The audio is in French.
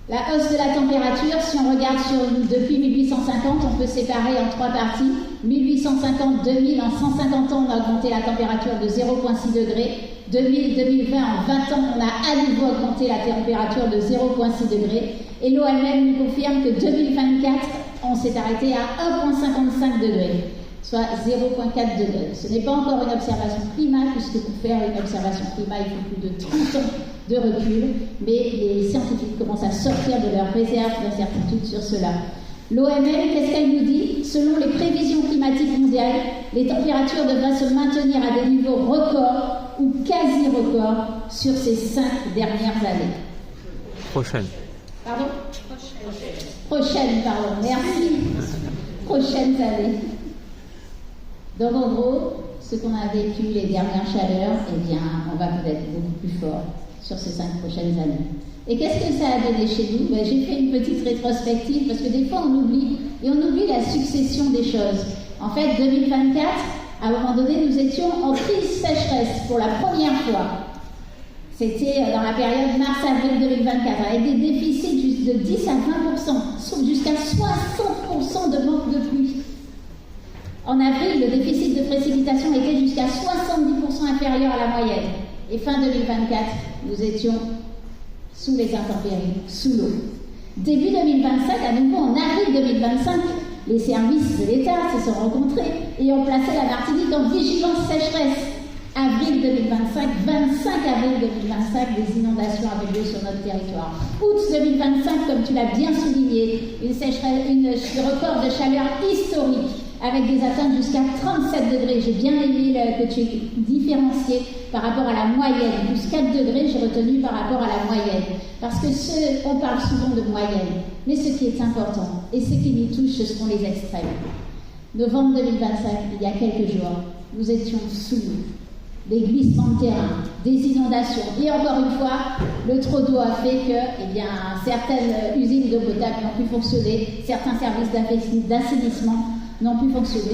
La hausse de la température, si on regarde depuis 1850, on peut séparer en trois parties. 1850-2000, en 150 ans, on a augmenté la température de 0,6 degrés. 2000-2020, en 20 ans, on a à nouveau augmenté la température de 0,6 degrés. Et l'OMM nous confirme que 2024, on s'est arrêté à 1,55 degrés, soit 0,4 degrés. Ce n'est pas encore une observation climat, puisque pour faire une observation climat, il faut plus de 30 ans de recul, mais les scientifiques commencent à sortir de leur réserve d'incertitude sur cela. L'OMM, qu'est-ce qu'elle nous dit? Selon les prévisions climatiques mondiales, les températures devraient se maintenir à des niveaux records ou quasi-records sur ces 5 dernières années. Prochaine. Pardon? Prochaine, pardon, merci. Prochaines années. Donc en gros, ce qu'on a vécu les dernières chaleurs, eh bien, on va peut-être beaucoup plus fort sur ces 5 prochaines années. Et qu'est-ce que ça a donné chez nous? J'ai fait une petite rétrospective parce que des fois on oublie, et on oublie la succession des choses. En fait, 2024, à un moment donné, nous étions en crise sécheresse pour la première fois. C'était dans la période mars-avril 2024, avec des déficits de 10 à 20%, jusqu'à 60% de manque de pluie. En avril, le déficit de précipitation était jusqu'à 70% inférieur à la moyenne. Et fin 2024, nous étions sous les intempéries, sous l'eau. Début 2025, à nouveau en avril 2025, les services de l'État se sont rencontrés et ont placé la Martinique en vigilance sécheresse. Avril 2025, 25 avril 2025, des inondations avaient lieu sur notre territoire. Août 2025, comme tu l'as bien souligné, un record de chaleur historique avec des atteintes jusqu'à 37 degrés. J'ai bien aimé que tu aies différencié par rapport à la moyenne. Plus 4 degrés, j'ai retenu par rapport à la moyenne. Parce que on parle souvent de moyenne. Mais ce qui est important, et ce qui nous touche, ce seront les extrêmes. Novembre 2025, il y a quelques jours, nous étions sous des glissements de terrain, des inondations. Et encore une fois, le trop d'eau a fait que certaines usines d'eau potable n'ont pu fonctionner, certains services d'assainissement n'ont pu fonctionner.